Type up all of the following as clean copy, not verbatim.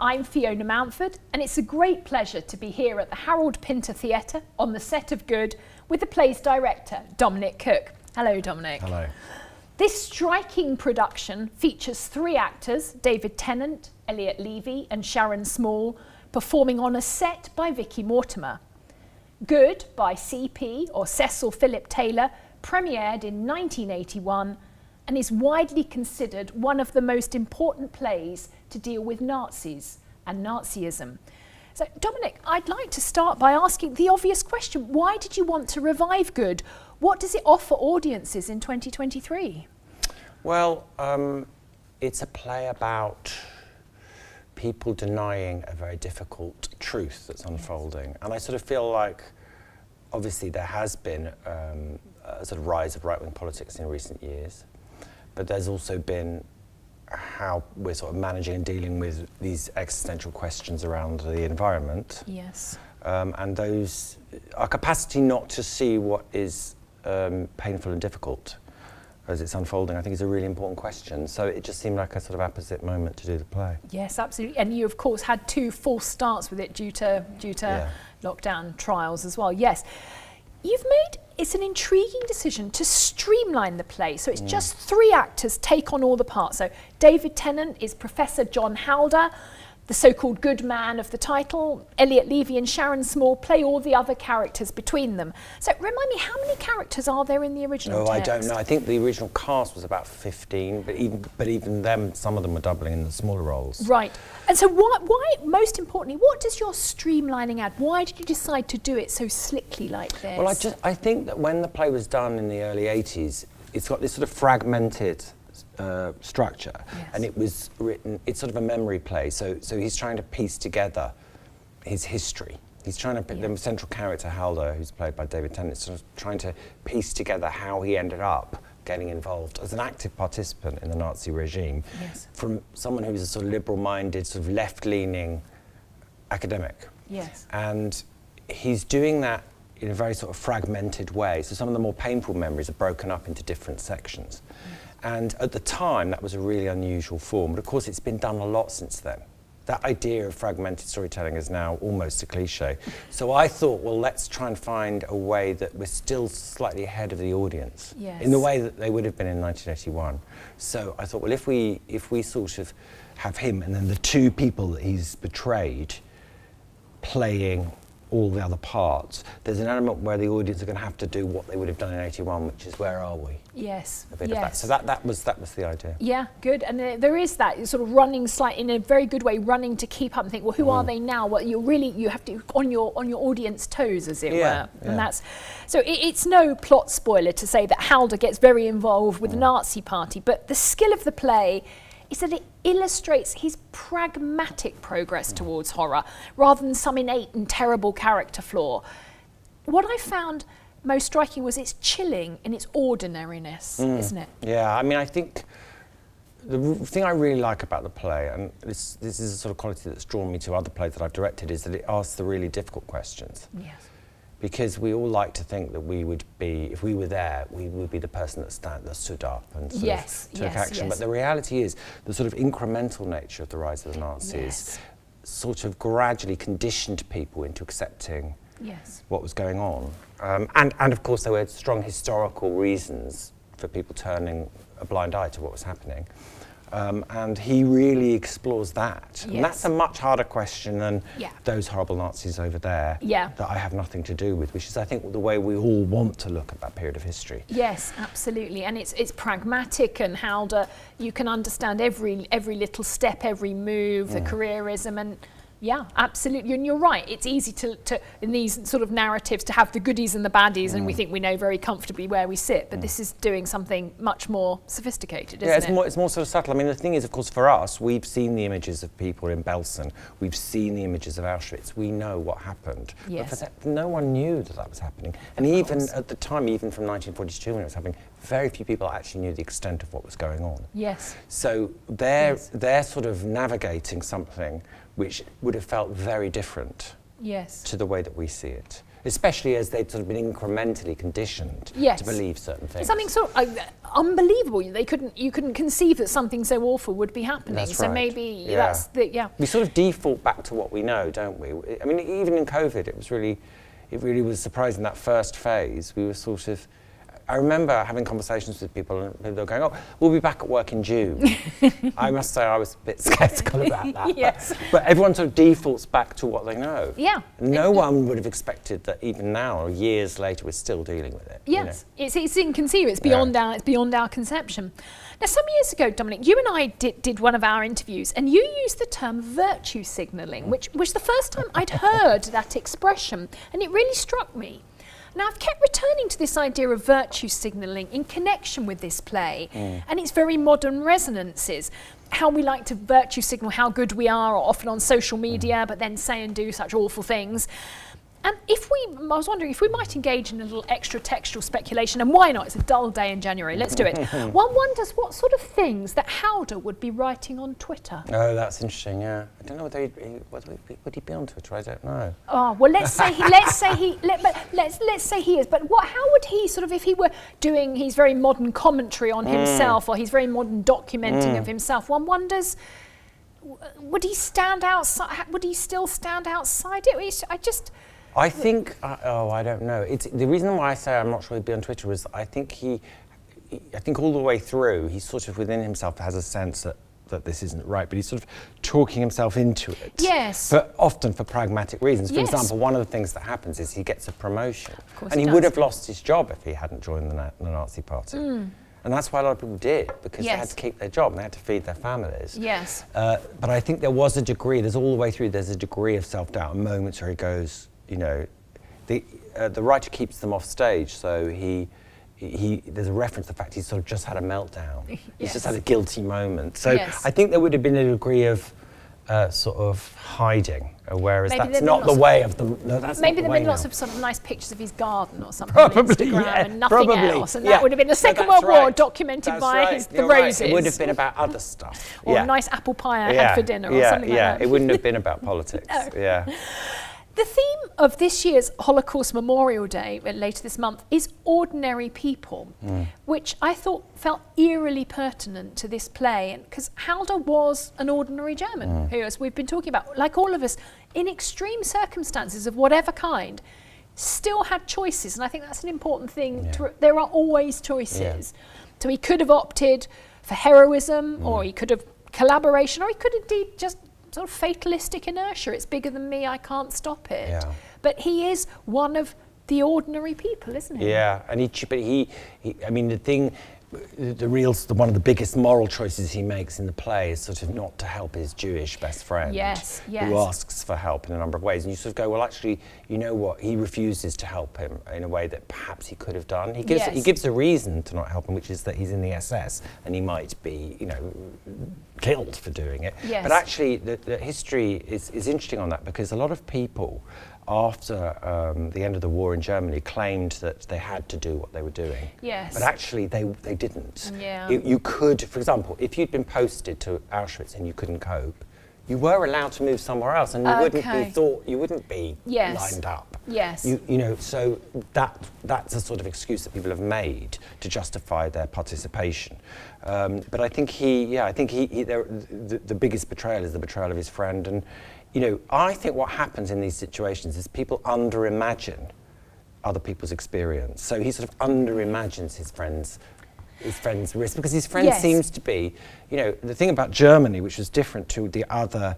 I'm Fiona Mountford, and it's a great pleasure to be here at the Harold Pinter Theatre on the set of Good with the play's director, Dominic Cooke. Hello, Dominic. Hello. This striking production features 3 actors, David Tennant, Elliot Levey and Sharon Small, performing on a set by Vicky Mortimer. Good, by CP or Cecil Philip Taylor, premiered in 1981 and is widely considered one of the most important plays to deal with Nazis and Nazism. So, Dominic, I'd like to start by asking the obvious question. Why did you want to revive Good? What does it offer audiences in 2023? Well, it's a play about people denying a very difficult truth that's unfolding. And I sort of feel like, obviously, there has been a sort of rise of right-wing politics in recent years, but there's also been how we're sort of managing and dealing with these existential questions around the environment. Yes. And our capacity not to see what is painful and difficult as it's unfolding, I think is a really important question. So it just seemed like a sort of apposite moment to do the play. Yes, absolutely. And you, of course, had 2 false starts with it due to lockdown trials as well. Yes. It's an intriguing decision to streamline the play. So it's just 3 actors take on all the parts. So David Tennant is Professor John Halder, the so-called good man of the title. Elliot Levey and Sharon Small play all the other characters between them. So remind me, how many characters are there in the original text? I don't know. I think the original cast was about 15, but even them, some of them were doubling in the smaller roles. Right. And so why, most importantly, what does your streamlining add? Why did you decide to do it so slickly like this? Well, I think that when the play was done in the early 80s, it's got this sort of fragmented structure, yes. And it was written, it's sort of a memory play, so he's trying to piece together his history. He's trying to put the central character, Halder, who's played by David Tennant, sort of trying to piece together how he ended up getting involved as an active participant in the Nazi regime, yes. From someone who's a sort of liberal-minded, sort of left-leaning academic. Yes. And he's doing that in a very sort of fragmented way, so some of the more painful memories are broken up into different sections. And at the time, that was a really unusual form. But of course, it's been done a lot since then. That idea of fragmented storytelling is now almost a cliche. So I thought, well, let's try and find a way that we're still slightly ahead of the audience, yes. In the way that they would have been in 1981. So I thought, well, if we sort of have him and then the 2 people that he's betrayed playing all the other parts, there's an element where the audience are going to have to do what they would have done in 81, which is where are we? Yes. A bit of that. So that was the idea. Yeah, good. And there is that sort of running in a very good way, running to keep up and think, well, who are they now? Well, you have to on your audience toes, as it were. And that's so it's no plot spoiler to say that Halder gets very involved with the Nazi Party, but the skill of the play is that it illustrates his pragmatic progress towards horror rather than some innate and terrible character flaw. What I found most striking was its chilling in its ordinariness, isn't it? Yeah, I mean, I think the thing I really like about the play, and this is a sort of quality that's drawn me to other plays that I've directed, is that it asks the really difficult questions. Yes. Because we all like to think that we would be, if we were there, we would be the person that stood up and sort of took action. But the reality is, the sort of incremental nature of the rise of the Nazis sort of gradually conditioned people into accepting what was going on. And of course, there were strong historical reasons for people turning a blind eye to what was happening. And he really explores that. And that's a much harder question than those horrible Nazis over there that I have nothing to do with, which is, I think, the way we all want to look at that period of history. Yes, absolutely. And it's pragmatic, and Halder, you can understand every little step, every move, the careerism, and yeah, absolutely. And you're right. It's easy to in these sort of narratives to have the goodies and the baddies, and we think we know very comfortably where we sit. But this is doing something much more sophisticated, isn't it? It's more sort of subtle. I mean, the thing is, of course, for us, we've seen the images of people in Belsen. We've seen the images of Auschwitz. We know what happened. Yes. But for that, no one knew that was happening. And even at the time, even from 1942 when it was happening, very few people actually knew the extent of what was going on. Yes. So they're sort of navigating something which would have felt very different to the way that we see it. especially as they'd sort of been incrementally conditioned Yes. to believe certain things. It's something sort of unbelievable. You couldn't conceive that something so awful would be happening. That's so right. maybe Yeah. that's the We sort of default back to what we know, don't we? I mean, even in COVID, it really was surprising that first phase. We were sort of, I remember having conversations with people and they were going, oh, we'll be back at work in June. I must say I was a bit sceptical about that. Yes. But everyone sort of defaults back to what they know. Yeah. No one would have expected that even now, or years later, we're still dealing with it. Yes, you know? It's inconceivable. It's beyond our conception. Now, some years ago, Dominic, you and I did one of our interviews, and you used the term virtue signalling, which was the first time I'd heard that expression, and it really struck me. Now, I've kept returning to this idea of virtue signalling in connection with this play and its very modern resonances. How we like to virtue signal how good we are, often on social media, but then say and do such awful things. And I was wondering if we might engage in a little extra textual speculation, and why not? It's a dull day in January, let's do it. One wonders what sort of things that Halder would be writing on Twitter. Oh, that's interesting, yeah. I don't know whether would he be on Twitter, I don't know. Oh, well, let's say he is, but how would he sort of, if he were doing his very modern commentary on himself, or his very modern documenting of himself, one wonders, would he stand outside, would he still stand outside it? I think, I don't know. It's the reason why I say I'm not sure he'd be on Twitter is I think I think all the way through, he sort of within himself has a sense that this isn't right, but he's sort of talking himself into it. Yes. But often for pragmatic reasons. For Yes. example, one of the things that happens is he gets a promotion. Of course and he he would does. have lost his job if he hadn't joined the Nazi Party. And that's why a lot of people did, because they had to keep their job and they had to feed their families. Yes. But I think there was a degree, there's all the way through, there's a degree of self-doubt, moments where he goes, you know, the writer keeps them off stage, so there's a reference to the fact he's sort of just had a meltdown. He's just had a guilty moment. So I think there would have been a degree of sort of hiding, whereas Maybe that's not the way of the. No, that's Maybe not the there'd way been now. lots of sort of nice pictures of his garden or something Probably, on Instagram yeah, and nothing probably, else, and yeah. that would have been the Second No, World that's War right. documented That's by right. the You're right. roses. It would have been about other stuff. Or yeah. a nice apple pie I had for dinner or something like that. It wouldn't have been about politics. No. Yeah. The theme of this year's Holocaust Memorial Day, later this month, is ordinary people, which I thought felt eerily pertinent to this play, because Halder was an ordinary German, who, as we've been talking about, like all of us, in extreme circumstances of whatever kind, still had choices, and I think that's an important thing. There are always choices. So he could have opted for heroism, or he could have collaboration, or he could indeed just sort of fatalistic inertia. It's bigger than me, I can't stop it. Yeah. But he is one of the ordinary people, isn't he? Yeah, and I mean, one of the biggest moral choices he makes in the play is sort of not to help his Jewish best friend, who asks for help in a number of ways. And you sort of go, well, actually, you know what? He refuses to help him in a way that perhaps he could have done. He gives a reason to not help him, which is that he's in the SS and he might be, you know, killed for doing it. Yes. But actually, the history is interesting on that, because a lot of people after the end of the war in Germany claimed that they had to do what they were doing. Yes. But actually they didn't. Yeah. You could, for example, if you'd been posted to Auschwitz and you couldn't cope, you were allowed to move somewhere else, and you wouldn't be lined up. Yes. You know, so that's a sort of excuse that people have made to justify their participation. But I think the biggest betrayal is the betrayal of his friend. And you know, I think what happens in these situations is people under-imagine other people's experience. So he sort of under-imagines his friend's risk, because his friend seems to be, you know, the thing about Germany, which was different to the other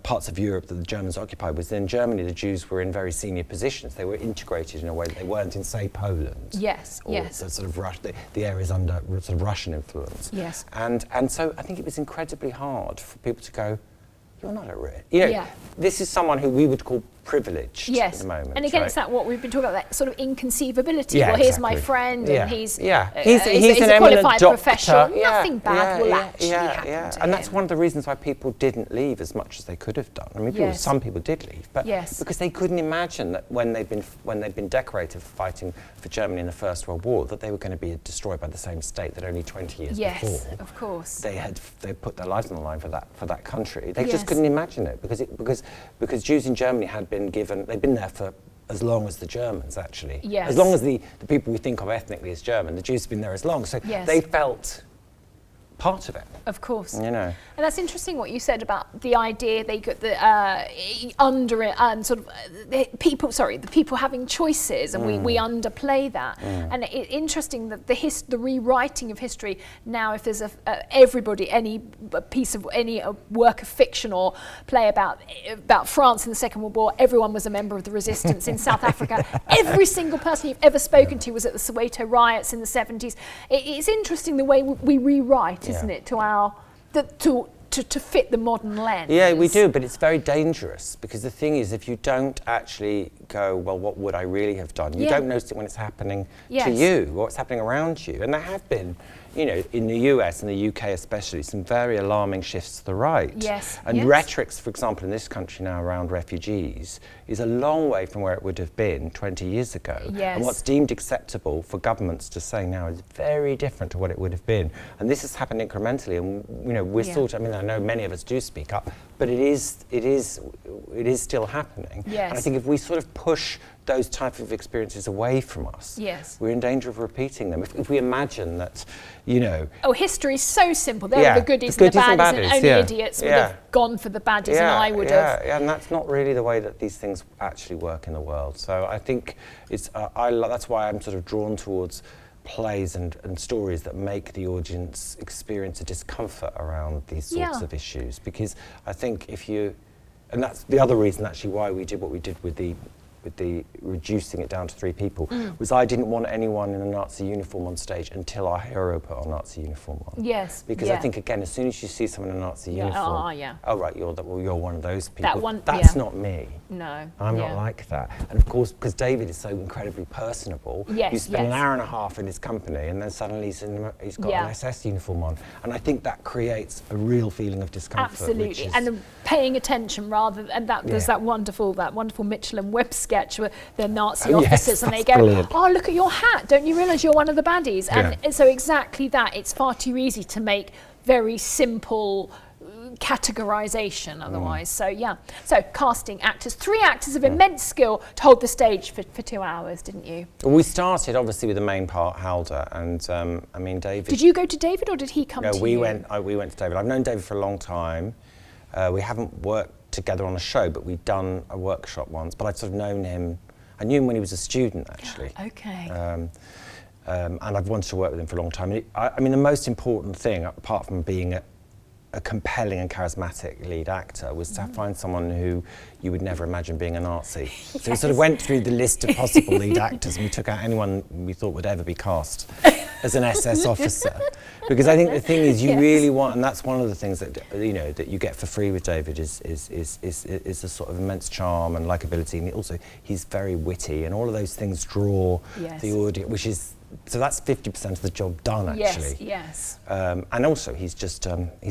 parts of Europe that the Germans occupied, was in Germany the Jews were in very senior positions. They were integrated in a way that they weren't in, say, Poland. Yes, or the sort of the areas under sort of Russian influence. Yes. And so I think it was incredibly hard for people to go, you're not at risk. You know, this is someone who we would call privileged at the moment. And again, right? It's that what we've been talking about, that sort of inconceivability. Yeah, well, here's exactly. my friend, Yeah. and he's he's an a qualified eminent doctor. professional. Nothing bad will actually happen to him. And that's one of the reasons why people didn't leave as much as they could have done. I mean, some people did leave, but because they couldn't imagine that when they'd been decorated for fighting for Germany in the First World War, that they were going to be destroyed by the same state that only 20 years before. Yes, of course. They put their lives on the line for that country. They just couldn't imagine it because Jews in Germany they'd been there for as long as the Germans, actually. Yes. As long as the people we think of ethnically as German, the Jews have been there as long. So they felt part of it. Of course. You know. And that's interesting what you said about the idea they got the under it and sort of the people having choices, and we underplay that. And it's interesting that the rewriting of history now, if there's any work of fiction or play about France in the Second World War, everyone was a member of the resistance. In South Africa, every single person you've ever spoken to was at the Soweto riots in the 70s. It's interesting the way we rewrite, isn't it, to fit the modern lens. Yeah, we do, but it's very dangerous, because the thing is, if you don't actually go, well, what would I really have done? You don't notice it when it's happening to you, or it's happening around you. And there have been, you know, in the US and the UK especially, some very alarming shifts to the right. Yes. And rhetorics, for example, in this country now around refugees is a long way from where it would have been 20 years ago. Yes. And what's deemed acceptable for governments to say now is very different to what it would have been. And this has happened incrementally, and you know, we're sort of, I mean, I know many of us do speak up, but it is still happening. Yes. And I think if we sort of push those type of experiences away from us, we're in danger of repeating them. If we imagine that, you know... Oh, history is so simple. There are the goodies and the baddies, and only idiots would have gone for the baddies, and I would have... Yeah, and that's not really the way that these things actually work in the world. So I think it's that's why I'm sort of drawn towards plays and stories that make the audience experience a discomfort around these sorts of issues. Because I think and that's the other reason actually why we did what we did with the reducing it down to 3 people, was I didn't want anyone in a Nazi uniform on stage until our hero put our Nazi uniform on. Yes. Because I think, again, as soon as you see someone in a Nazi uniform, oh right, you're one of those people. That's not me. No. I'm not like that. And of course, because David is so incredibly personable, you spend an hour and a half in his company, and then suddenly he's got an SS uniform on. And I think that creates a real feeling of discomfort. Absolutely. And paying attention there's that wonderful Mitchell and Webb sketch where they're Nazi officers, and they go, brilliant. Oh, look at your hat, don't you realise you're one of the baddies? And so exactly that, it's far too easy to make very simple categorisation otherwise. So casting actors, 3 actors of immense skill to hold the stage for 2 hours, didn't you? Well, we started obviously with the main part, Halder, and I mean, David... Did you go to David, or did he come to you? No, we went to David. I've known David for a long time. We haven't worked together on a show, but we'd done a workshop once, but I'd sort of known him. I knew him when he was a student, actually. Okay. And I've wanted to work with him for a long time. I mean, the most important thing, apart from being a compelling and charismatic lead actor, was to find someone who you would never imagine being a Nazi. So we sort of went through the list of possible lead actors, and we took out anyone we thought would ever be cast as an SS officer. Because I think the thing is, you really want, and that's one of the things that that you get for free with David is a sort of immense charm and likability, and also he's very witty, and all of those things draw the audience, which is. So that's 50% of the job done, actually. Yes. And also, he's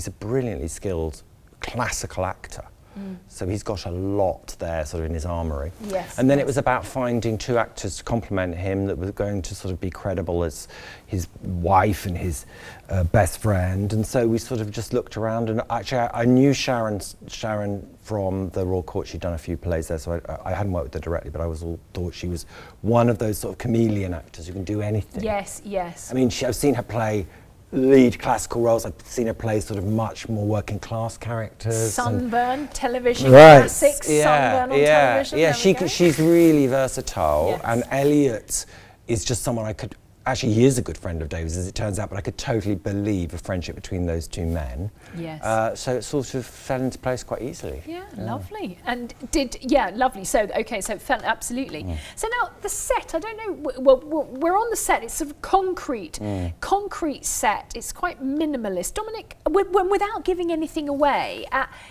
a brilliantly skilled classical actor. So he's got a lot there sort of in his armoury. Yes. And then it was about finding 2 actors to complement him that were going to sort of be credible as his wife and his best friend. And so we sort of just looked around, and actually I knew Sharon from the Royal Court. She'd done a few plays there, so I hadn't worked with her directly, but I thought she was one of those sort of chameleon actors who can do anything. Yes, yes. I mean, I've seen her play lead classical roles. I've seen her play sort of much more working class characters. Sunburn, television classics, Sunburn on television. Yeah, she's really versatile, and Elliot is just someone I could... Actually, he is a good friend of David's, as it turns out, but I could totally believe a friendship between those 2 men. Yes. So it sort of fell into place quite easily. Yeah, lovely. And lovely. So, okay, so it felt absolutely. So now, the set, I don't know, well, we're on the set, it's sort of concrete set, it's quite minimalist. Dominic, without giving anything away,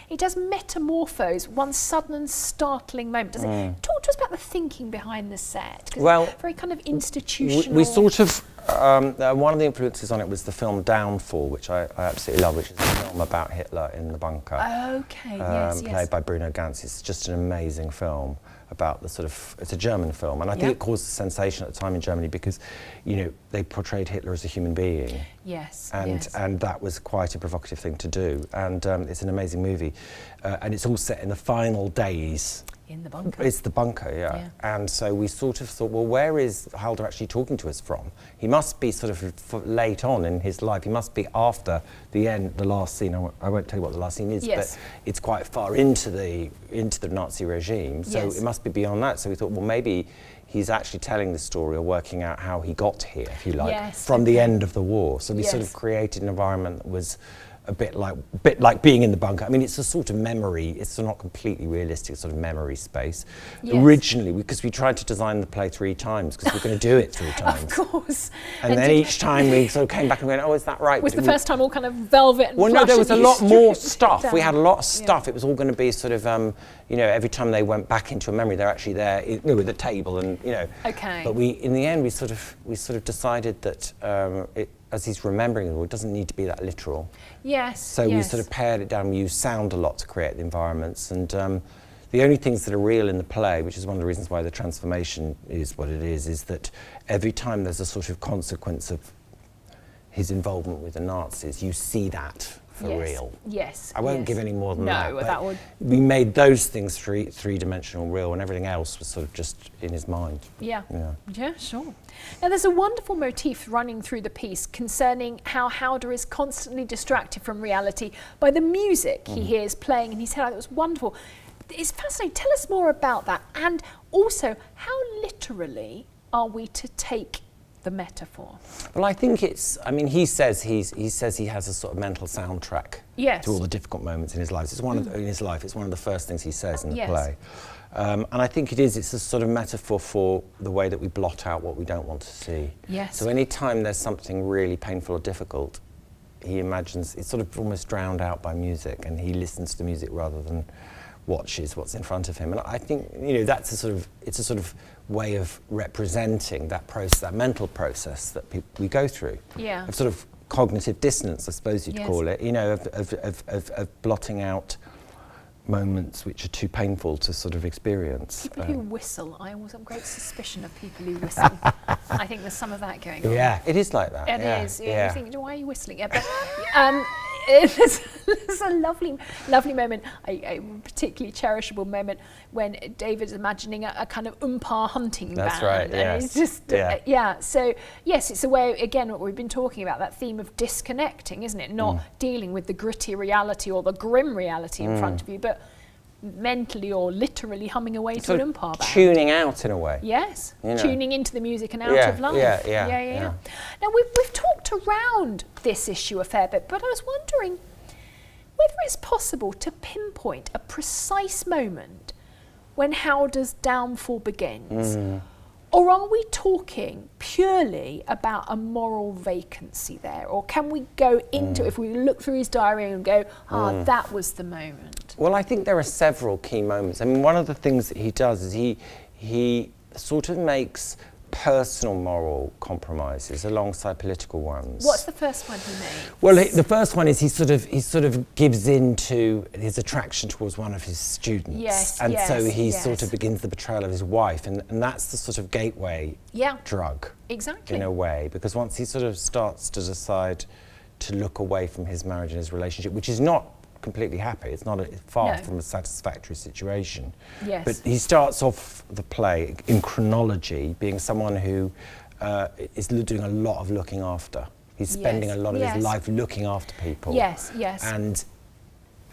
it does metamorphose one sudden and startling moment. Does it? Talk to us about the thinking behind the set. Well, very kind of institutional. We sort of, one of the influences on it was the film Downfall, which I absolutely love, which is a film about Hitler in the bunker. Okay, yes. Played by Bruno Ganz. It's just an amazing film about the sort of, it's a German film, and I think it caused a sensation at the time in Germany because, they portrayed Hitler as a human being. Yes. And that was quite a provocative thing to do, and it's an amazing movie. And it's all set in the final days In the bunker. It's the bunker, yeah. And so we sort of thought, well, where is Halder actually talking to us from? He must be sort of late on in his life. He must be after the end, the last scene. I won't tell you what the last scene is, but it's quite far into the Nazi regime. So it must be beyond that. So we thought, well, maybe he's actually telling the story or working out how he got here, if you like, from the end of the war. So we sort of created an environment that was a bit like being in the bunker. I mean, it's a sort of memory, it's not completely realistic sort of memory space. Originally, because we tried to design the play 3 times, because we're going to do it 3 times. Of course. And then each time we sort of came back and went, oh, is that right? Was the first time all kind of velvet and plush? Well, no, there was a lot more stuff. We had a lot of stuff. It was all going to be sort of, you know, every time they went back into a memory, they're actually there, you know, with the table and, you know. Okay. But in the end, we sort of decided that as he's remembering it all, it doesn't need to be that literal. Yes. So we sort of pared it down. We used sound a lot to create the environments, and the only things that are real in the play, which is one of the reasons why the transformation is what it is that every time there's a sort of consequence of his involvement with the Nazis, you see that for real. Yes. I won't give any more than that. No, that would. We made those things three-dimensional real, and everything else was sort of just in his mind. Yeah, sure. Now, there's a wonderful motif running through the piece concerning how Halder is constantly distracted from reality by the music he hears playing in his head. It was wonderful. It's fascinating. Tell us more about that, and also how literally are we to take the metaphor? Well, I think it's, I mean, he says he has a sort of mental soundtrack to all the difficult moments in his life. It's one of in his life. It's one of the first things he says in the play. And I think it's a sort of metaphor for the way that we blot out what we don't want to see. Yes. So any time there's something really painful or difficult, he imagines it's sort of almost drowned out by music, and he listens to music rather than watches what's in front of him. And I think, you know, that's a sort of way of representing that process, that mental process that we go through. Yeah. Of sort of cognitive dissonance, I suppose you'd call it, you know, of blotting out moments which are too painful to sort of experience. People who whistle, I always have great suspicion of people who whistle. I think there's some of that going on. Yeah, it is like that. It is. Yeah. You think, why are you whistling? Yeah, but there's a lovely moment, a particularly cherishable moment when David's imagining a kind of hunting band. That's right, and yes. it's just, so yes, it's a way, again, what we've been talking about, that theme of disconnecting, isn't it? Not dealing with the gritty reality or the grim reality in front of you, but mentally or literally humming away to an band. Tuning out in a way. Yes, you know. Tuning into the music and out of life. Yeah. Now, we've talked around this issue a fair bit, but I was wondering whether it's possible to pinpoint a precise moment when Halder's downfall begins. Or are we talking purely about a moral vacancy there? Or can we go into, if we look through his diary and go, that was the moment? Well, I think there are several key moments. I mean, one of the things that he does is he sort of makes personal moral compromises alongside political ones. What's the first one he made? Well, the first one is he sort of gives in to his attraction towards one of his students. And so he sort of begins the betrayal of his wife, and that's the sort of gateway drug. Exactly. In a way, because once he sort of starts to decide to look away from his marriage and his relationship, which is not completely happy, it's not far from a satisfactory situation. Yes. But he starts off the play in chronology being someone who is doing a lot of looking after. He's spending a lot of his life looking after people. Yes.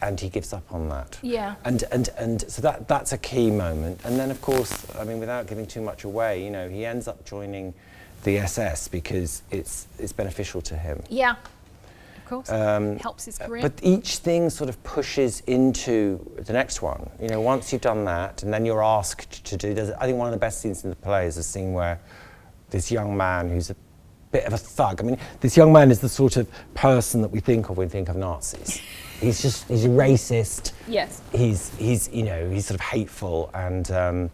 And he gives up on that. Yeah. And so that's a key moment. And then, of course, I mean, without giving too much away, you know, he ends up joining the SS because it's beneficial to him. Yeah. Of course, helps his career. But each thing sort of pushes into the next one. You know, once you've done that, and then you're asked to do. I think one of the best scenes in the play is a scene where this young man who's a bit of a thug. I mean, this young man is the sort of person that we think of when we think of Nazis. He's a racist. Yes. He's sort of hateful, and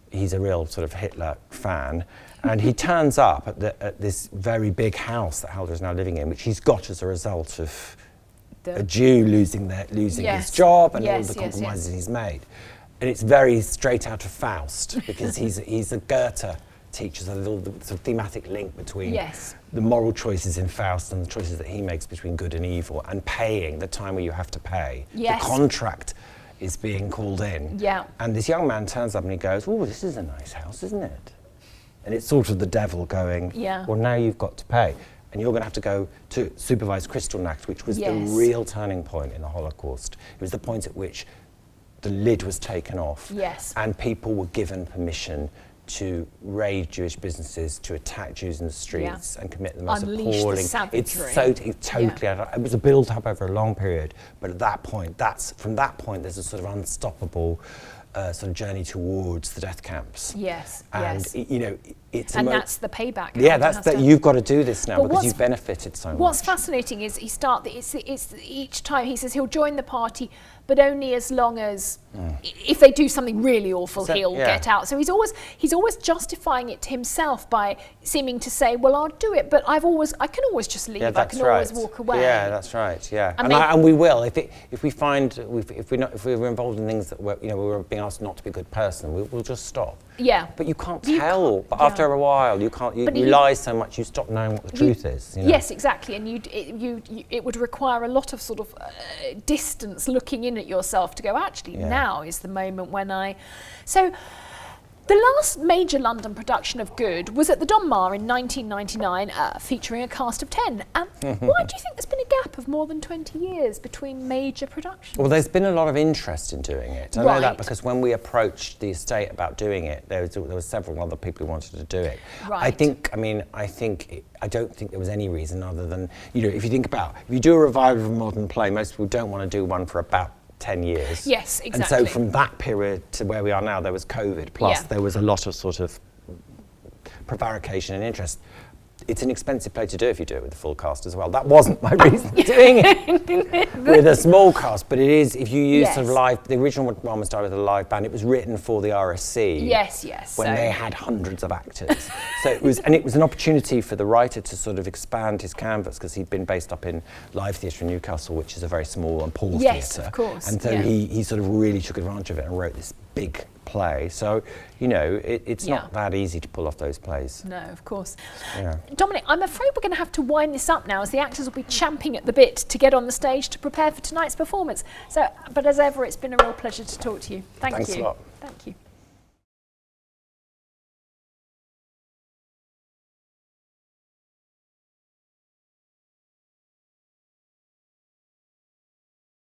he's a real sort of Hitler fan. And he turns up at this very big house that Halder is now living in, which he's got as a result of a Jew losing his job and all the compromises he's made. And it's very straight out of Faust, because he's a Goethe teacher, so there's all the sort of thematic link between the moral choices in Faust and the choices that he makes between good and evil, and paying, the time where you have to pay, the contract is being called in. Yeah. And this young man turns up and he goes, "Oh, this is a nice house, isn't it?" And it's sort of the devil going, Yeah. "Well, now you've got to pay. And you're going to have to go to supervise Kristallnacht," which was the real turning point in the Holocaust. It was the point at which the lid was taken off. Yes. And people were given permission to raid Jewish businesses, to attack Jews in the streets and commit the most Unleash appalling. the savagery. It's totally. It was a build-up over a long period, but at that point, from that point, there's a sort of unstoppable sort of journey towards the death camps. Yes. And you know, it's and that's the payback. Yeah, that's that. You've got to do this now But because you've benefited so much. What's fascinating is it's each time he says he'll join the party, but only as long as if they do something really awful, he'll get out. So he's always justifying it to himself by seeming to say, "Well, I'll do it, but I can always just leave. I can always walk away." Yeah, that's right. Yeah, and we will if we're involved in things that we're being asked not to be a good person, we'll just stop. Yeah, but you can't tell. But after a while, you can't. You lie so much, you stop knowing what the truth is. You know? Yes, exactly. And it would require a lot of sort of distance, looking in at yourself to go, actually, now is the moment when I. So, the last major London production of Good was at the Donmar in 1999, featuring a cast of 10. Why do you think there's been a gap of more than 20 years between major productions? Well, there's been a lot of interest in doing it. I know that because when we approached the estate about doing it, there was several other people who wanted to do it. Right. I don't think there was any reason other than, if you do a revival of a modern play, most people don't want to do one for about 10 years. Yes, exactly. And so from that period to where we are now, there was COVID, plus there was a lot of sort of prevarication and interest. It's an expensive play to do if you do it with a full cast as well. That wasn't my reason for doing it with a small cast, but it is, if you use sort of live, the original one was done with a live band, it was written for the RSC. Yes. When they had hundreds of actors. So it was an opportunity for the writer to sort of expand his canvas, because he'd been based up in Live Theatre in Newcastle, which is a very small and poor theatre. Yes, of course. And so he sort of really took advantage of it and wrote this big play. So, it's not that easy to pull off those plays. No, of course. Yeah. Dominic, I'm afraid we're going to have to wind this up now, as the actors will be champing at the bit to get on the stage to prepare for tonight's performance. So, but as ever, it's been a real pleasure to talk to you. Thanks a lot. Thank you.